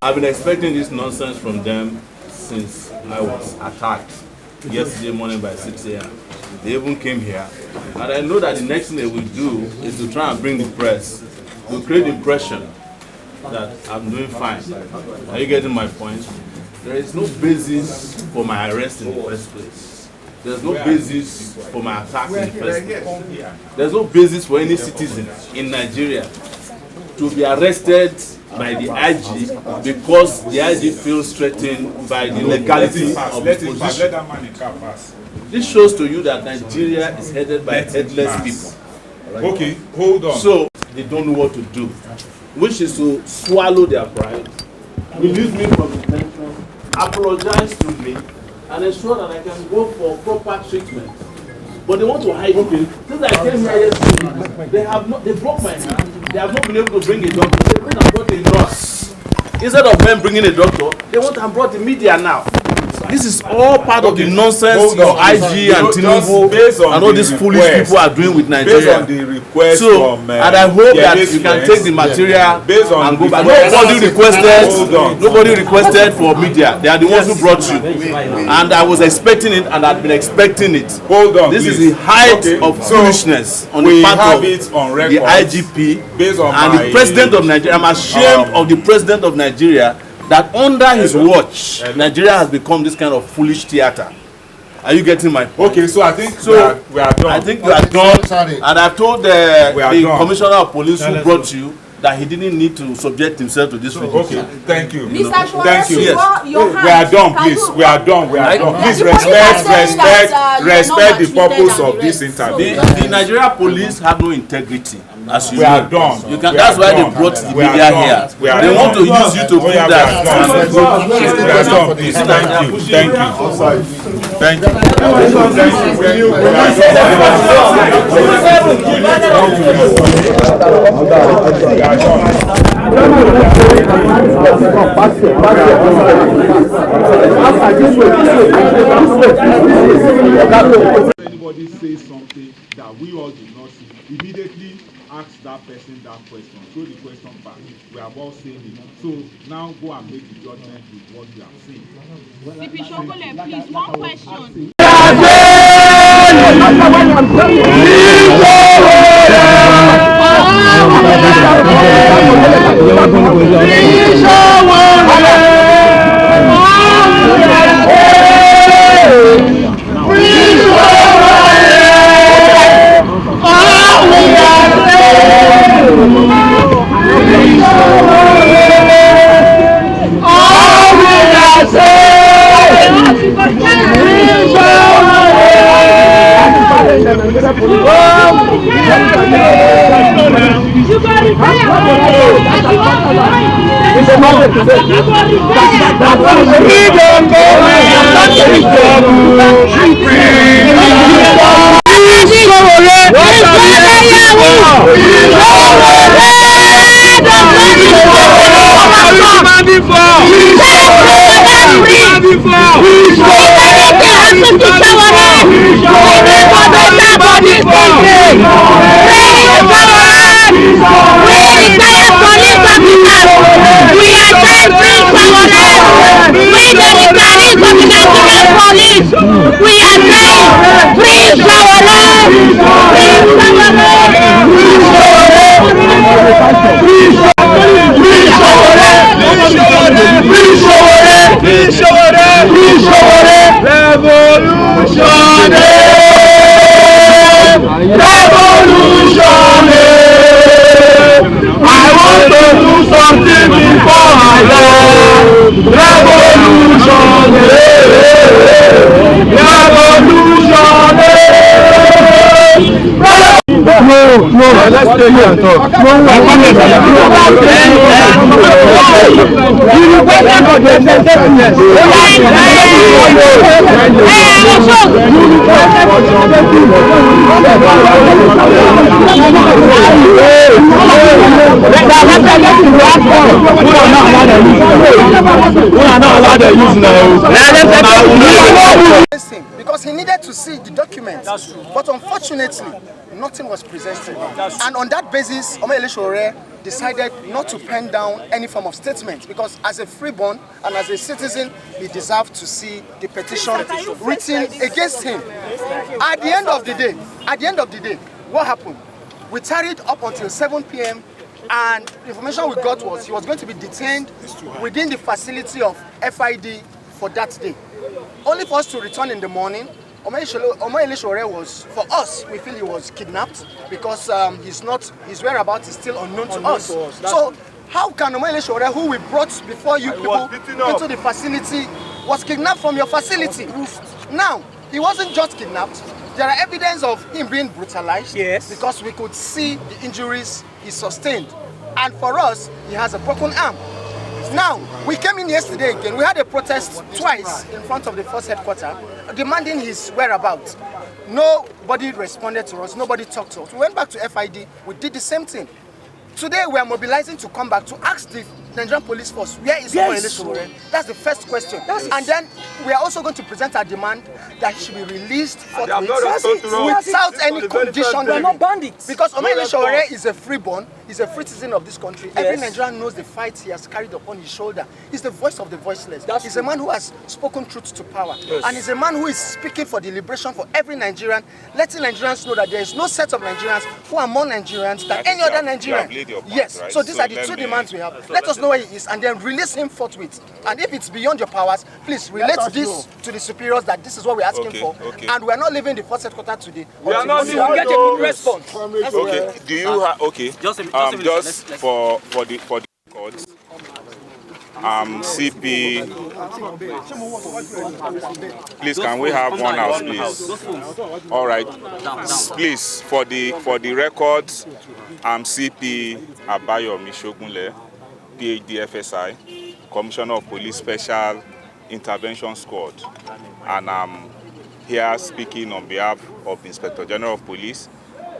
I've been expecting this nonsense from them since I was attacked yesterday morning by 6 a.m. They even came here, and I know that the next thing they will do is to try and bring the press to create the impression that I'm doing fine. Are you getting my point? There is no basis for my arrest in the first place. There's no basis for my attacks in the first place. There's no basis for any citizen in Nigeria to be arrested by the IG because the IG feels threatened by the legality of his position. This shows to you that Nigeria is headed by headless people. Okay, hold on. So they don't know what to do, which is to swallow their pride, release me from detention, apologize to me, and ensure that I can go for proper treatment. But they want to hide me. Since I came here yesterday, they broke my hand. They have not been able to bring a doctor. They went and brought a nurse. Instead of them bringing a doctor, they want and brought the media now. This is all part of the nonsense your IG and Tinubu and all these foolish people are doing with Nigeria. Based on the request from, and I hope that you can take the material and go back. Nobody requested for media. They are the ones who brought you. And I was expecting it, and I've been expecting it. Hold on, this please. is the height of foolishness on the part of the IGP and the president of Nigeria. I'm ashamed of the president of Nigeria that under his watch, Nigeria has become this kind of foolish theater. Are you getting my point? Okay, so I think we are done. I think you are done. And I've told the commissioner of police who brought you that he didn't need to subject himself to this. Okay, thank you. Mr. Sowore, thank you. Yes. We are done, please. We are done. We are done. Please respect the purpose of this interview. The Nigeria police have no integrity. As you we are done. You can, that's why they brought the media here. They want to use you to prove that. We are done, please. Thank you. Thank you. Thank you. Anybody says something that we all do not see, immediately ask that person that question, throw the question back. We are all saying it. So now go and make the judgment with what you have seen. CP Sowore, please, one question. Let's stay here and talk. Because he needed to see the documents. That's true. But unfortunately, nothing was presented. And on that basis, Omoyele Sowore decided not to pen down any form of statement, because as a freeborn and as a citizen, he deserved to see the petition written against him. At the end of the day, what happened? We tarried up until 7 p.m. and the information we got was he was going to be detained within the facility of FID for that day. Only for us to return in the morning. Omoyele Sowore was, for us, we feel he was kidnapped because his whereabouts is still unknown to us. So how can Omoyele Sowore, who we brought before you people into the facility, was kidnapped from your facility? Now, he wasn't just kidnapped. There are evidence of him being brutalized, yes, because we could see the injuries he sustained. And for us, he has a broken arm. Now, we came in yesterday again. We had a protest twice in front of the force headquarters, demanding his whereabouts. Nobody responded to us. Nobody talked to us. We went back to FID. We did the same thing. Today, we are mobilizing to come back to ask the Nigerian police force, where is Omoyele Sowore? That's the first question. And then we are also going to present our demand that he should be released forthwith without any condition. We are not bandits. Because Omoyele Sowore is a freeborn, he's a free citizen of this country. Every Nigerian knows the fight he has carried upon his shoulder. He's the voice of the voiceless. He's a man who has spoken truth to power. And he's a man who is speaking for the liberation for every Nigerian, letting Nigerians know that there is no set of Nigerians who are more Nigerians than any other Nigerian. Yes, right? So these are the two demands we have. Let us know where he is and then release him forthwith. And if it's beyond your powers, please relate this to the superiors that this is what we're asking for. And we're not leaving the force headquarters today. We are not going to get a good response. Okay, do you have, okay, just for the records, CP, please can we have one house, please? All right, please, for the records, CP Abayomi Shogunle, PhD FSI, Commissioner of Police Special Intervention Squad, and I'm here speaking on behalf of the Inspector General of Police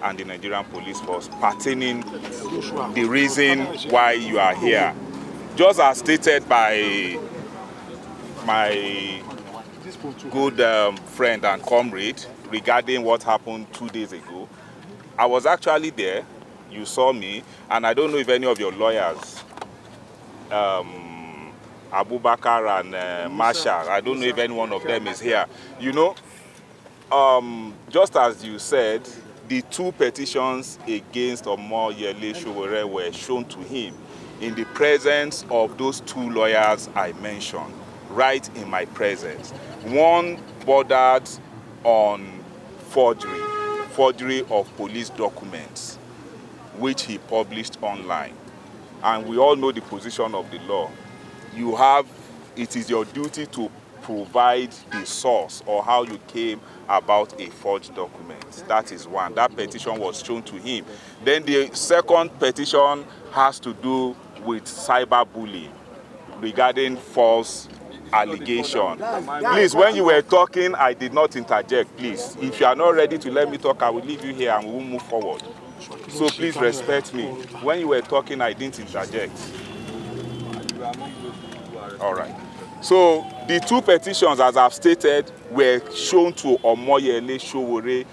and the Nigerian Police Force pertaining the reason why you are here. Just as stated by my good friend and comrade regarding what happened 2 days ago, I was actually there. You saw me, and I don't know if any of your lawyers, Abubakar and Masha, I don't know if any one of them is here. You know, just as you said, the two petitions against Omoyele Sowore were shown to him in the presence of those two lawyers I mentioned, right in my presence. One bordered on forgery of police documents, which he published online. And we all know the position of the law. It is your duty to provide the source or how you came about a forged document. That is one. That petition was shown to him. Then the second petition has to do with cyberbullying regarding false allegation. Please, when you were talking, I did not interject, please. If you are not ready to let me talk, I will leave you here and we will move forward. So please respect me. When you were talking, I didn't interject. All right. So the two petitions, as I've stated, were shown to Omoyele Sowore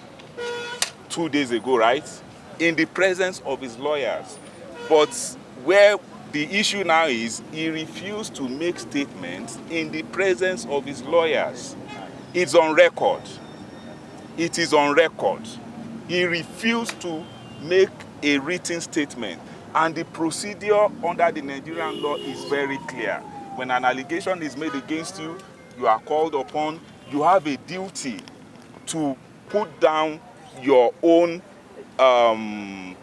2 days ago, right? In the presence of his lawyers. But where the issue now is, he refused to make statements in the presence of his lawyers. It's on record. It is on record. He refused to make a written statement. And the procedure under the Nigerian law is very clear. When an allegation is made against you, you are called upon, you have a duty to put down your own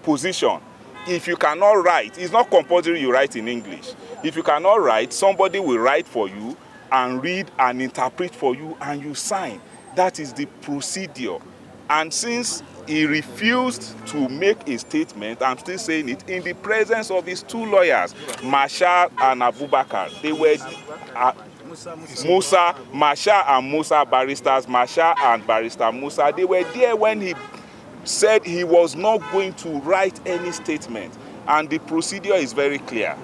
position. If you cannot write, it's not compulsory you write in English. If you cannot write, somebody will write for you and read and interpret for you and you sign. That is the procedure. And since he refused to make a statement, I'm still saying it, in the presence of his two lawyers, Masha and Abubakar. They were Masha and Musa barristers, Masha and barrister Musa. They were there when he said he was not going to write any statement. And the procedure is very clear.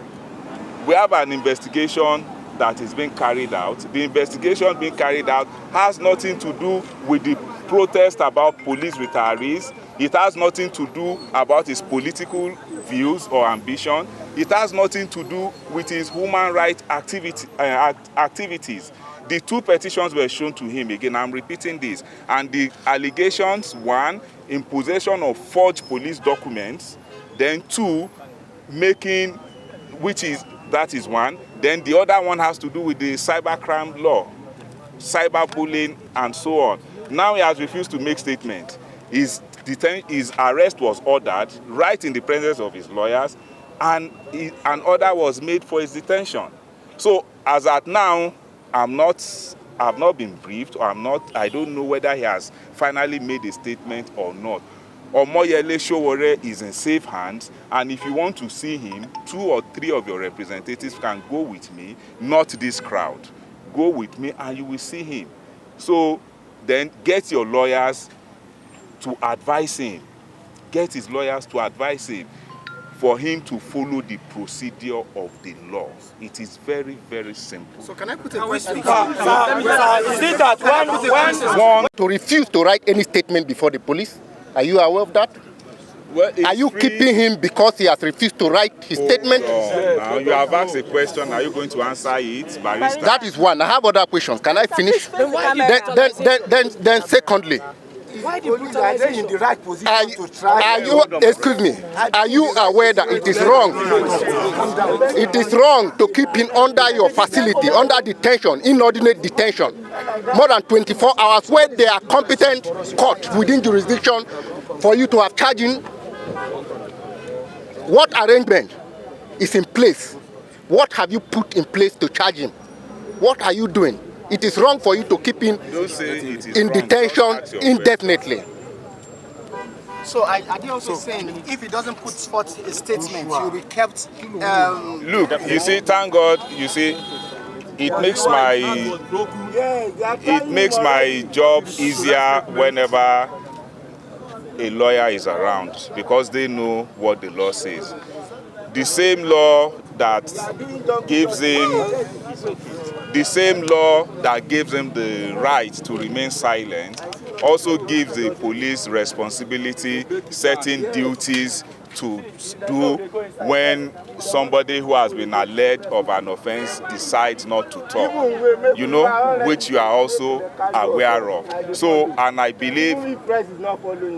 We have an investigation that is being carried out. The investigation being carried out has nothing to do with the protest about police retirees. It has nothing to do about his political views or ambition. It has nothing to do with his human rights activities. The two petitions were shown to him. Again, I'm repeating this. And the allegations, one, in possession of forged police documents, then two, making, that is one. Then the other one has to do with the cybercrime law, cyberbullying, and so on. Now he has refused to make statement. His arrest was ordered right in the presence of his lawyers, and an order was made for his detention. So as at now, I've not been briefed, or I don't know whether he has finally made a statement or not. Omoyele Sowore is in safe hands, and if you want to see him, 2 or 3 of your representatives can go with me, not this crowd. Go with me and you will see him. So then get your lawyers to advise him. Get his lawyers to advise him for him to follow the procedure of the law. It is very, very simple. So can I put a question? Is it that when to refuse to write any statement before the police? Are you aware of that? Well, are you keeping him because he has refused to write his statement? Now you have asked a question. Are you going to answer it, Barrister? That is one. I have other questions. Can I finish? Then secondly, why the police are they in the right position to try? Excuse me. Are you aware that it is wrong? It is wrong to keep him under your facility, under detention, inordinate detention, more than 24 hours, where they are competent court within jurisdiction for you to have charging. What arrangement is in place? What have you put in place to charge him? What are you doing? It is wrong for you to keep him in detention indefinitely. So are they also saying if he doesn't put forth a statement, he will be kept? Look, you see, thank God, you see, it makes my job easier whenever a lawyer is around, because they know what the law says. The same law that gives him the right to remain silent also gives the police responsibility, certain duties to do when somebody who has been alleged of an offense decides not to talk, you know, which you are also aware of. So, and I believe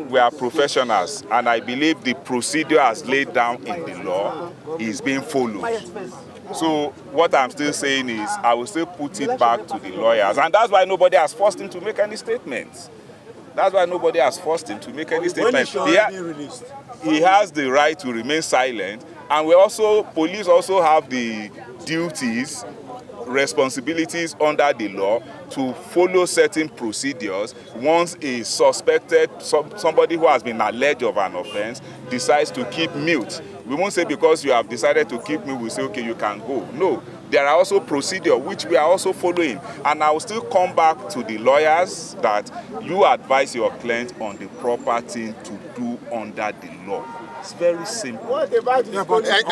we are professionals, and I believe the procedure as laid down in the law is being followed. So what I'm still saying is I will still put it back to the lawyers, and that's why nobody has forced him to make any statements. That's why nobody has forced him to make any statements. He has the right to remain silent, and police also have the duties, responsibilities under the law to follow certain procedures once a suspected, somebody who has been alleged of an offense, decides to keep mute. We won't say because you have decided to keep mute, we say, okay, you can go. No, there are also procedures which we are also following. And I will still come back to the lawyers that you advise your client on the proper thing to do under the law. It's very simple. Yeah, but I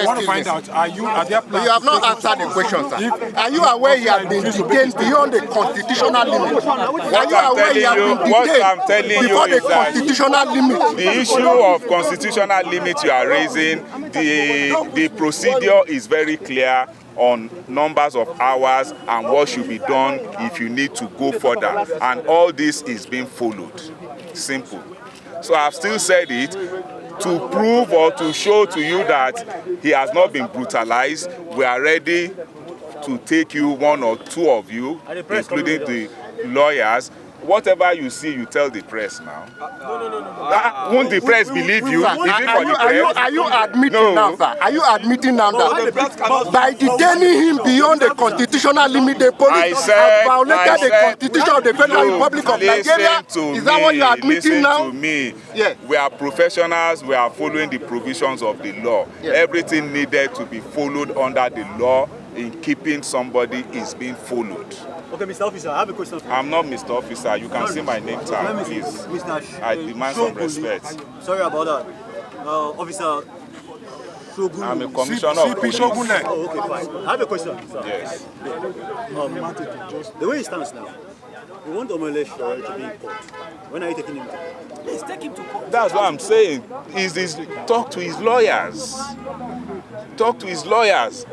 want to find out, you have not answered the question, sir. Are you aware he has been detained beyond the constitutional limit? Are you aware he has been detained before the constitutional limit? The issue of constitutional limit you are raising, the procedure is very clear on numbers of hours and what should be done if you need to go further. And all this is being followed. Simple. So I've still said it to prove or to show to you that he has not been brutalized. We are ready to take you, 1 or 2 of you, including the lawyers. Whatever you see, you tell the press now. No. Won't the press believe you? Are you admitting now, sir? Are you admitting now that by detaining him beyond the constitutional limit, the police have violated the Constitution of the Federal Republic of Nigeria? Is that what you are admitting now? Listen to me. Yeah. We are professionals. We are following the provisions of the law. Yeah. Everything needed to be followed under the law in keeping somebody is being followed. Okay, Mr. Officer, I have a question. I'm not Mr. Officer. You can see my name tag, please. I demand some respect. Sorry about that. Officer, I'm a commissioner of police. Oh, okay, fine. I have a question, sir. Yes. The way it stands now, we want Omoyele Sowore to be in court. When are you taking him to court? Let's take him to court. That's what I'm saying. Talk to his lawyers. Talk to his lawyers.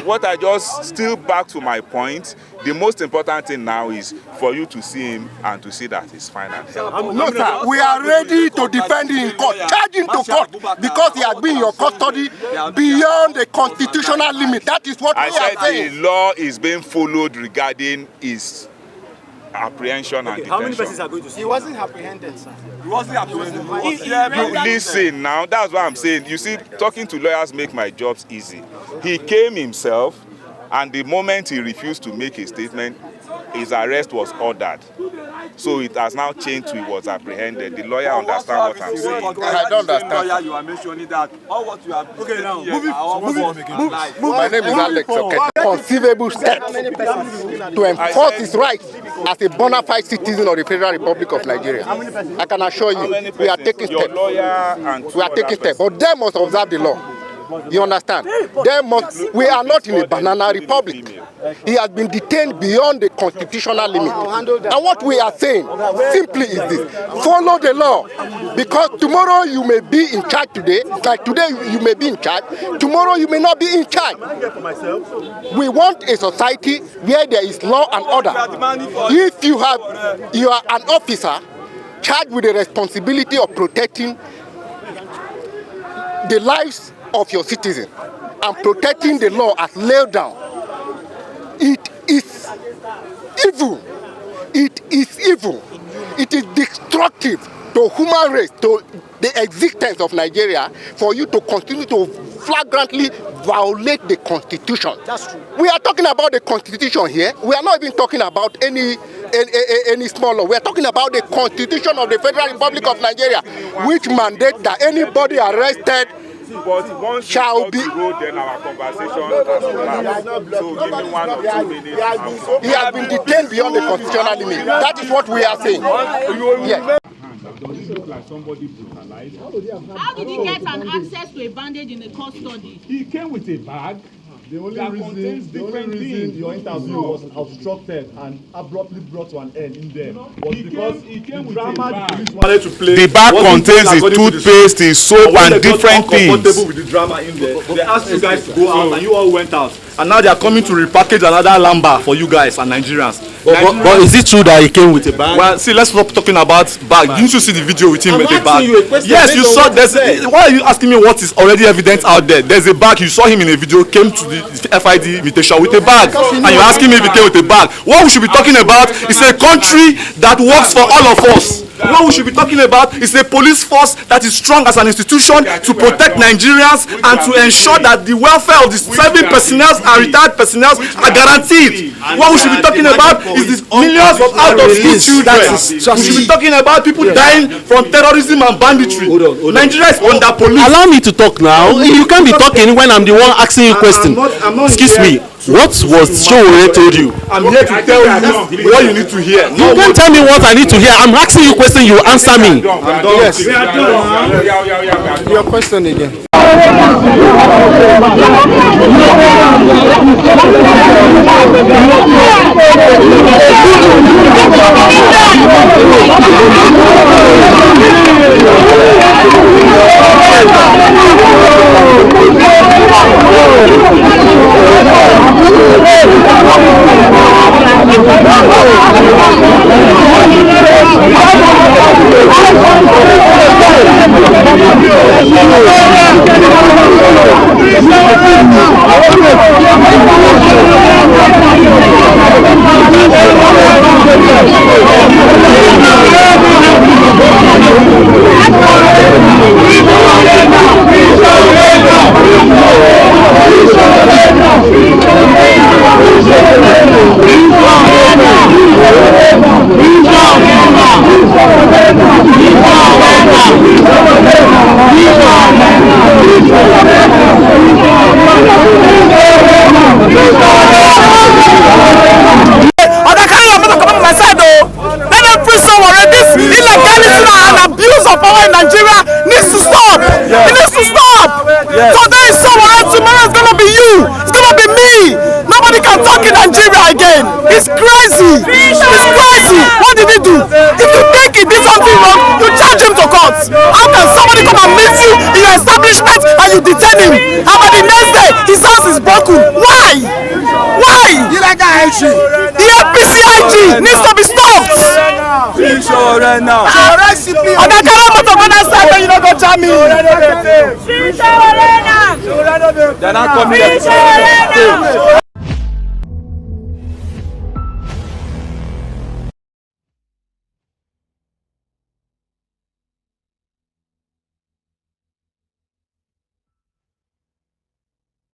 What I just still back to my point, the most important thing now is for you to see him and to see that he's fine and healthy. No, sir. We are ready to defend him in court, charge him to court, because he has been in your custody beyond the constitutional limit. That is what we are saying. I said the law is being followed regarding his apprehension and detention. How many persons are going to see? He wasn't apprehended, sir. He wasn't apprehended. Listen now, that's what I'm saying. You see, talking to lawyers make my jobs easy. He came himself, and the moment he refused to make a statement, his arrest was ordered. So it has now changed to he was apprehended. The lawyer understands what I'm saying. I don't understand. You are mentioning that all what you have Okay, now, My name is Alex. Okay. Conceivable steps to enforce his rights as a bona fide citizen of the Federal Republic of Nigeria. I can assure you, we are taking Your steps. lawyer and We are taking steps, but they must observe the law. You understand? We are not in a banana republic. He has been detained beyond the constitutional limit. And what we are saying simply is this: follow the law. Because tomorrow you may be in charge today, like today you may be in charge, tomorrow you may not be in charge. We want a society where there is law and order. If you are an officer charged with the responsibility of protecting the lives of your citizens and protecting the law as laid down, it is evil. It is evil. It is destructive to human race, to the existence of Nigeria, for you to continue to flagrantly violate the Constitution. That's true. We are talking about the Constitution here. We are not even talking about any small law. We are talking about the Constitution of the Federal Republic of Nigeria, which mandates that anybody arrested shall be. Then our conversation has collapsed. So give me 1 or 2 minutes. He has been detained beyond the constitutional limit. That is what we are saying. Yes. Does it look like somebody brutalized? How did he get an access to a bandage in the custody? He came with a bag. The only reason your interview was obstructed and abruptly brought to an end in there was because he came the with a drama bag. the police wanted to play. The bag contains his toothpaste, his soap, and different things. Comfortable with the drama in there. They asked you guys to go out and you all went out. And now they are coming to repackage another lamba for you guys and Nigerians. But is it true that he came with a bag? Well, see, let's stop talking about bag. Didn't you see the video with him with a bag? Yes, you saw. Why are you asking me what is already evident out there? There's a bag. You saw him in a video. Came to the FID invitation with a bag, and you're asking me if he came with a bag. What we should be talking about is a country that works for all of us. What we should be talking about is a police force that is strong as an institution to protect Nigerians and to ensure that the welfare of the serving personnel and retired personnel are guaranteed. What we should be talking about is the millions of out-of-school children. We should be talking about people dying from terrorism and banditry. Nigeria is under police. Allow me to talk now. You can't be talking when I'm the one asking you a question. Excuse me. What was Sowore told you? I'm here to tell you what you need to hear. You can't tell me what I need to hear. I'm asking you a question. You answer me. Yes. Your question again. back in Nigeria again. It's crazy. It's crazy. What did he do? If you think he did something wrong, you charge him to court. How can somebody come and meet you in your establishment and you detain him? And by the next day, his house is broken. Why? Why? The APCIG needs to be stopped. Free Sowore now. And I cannot go to another side when you don't go charge me. Free Sowore now. They're not coming here.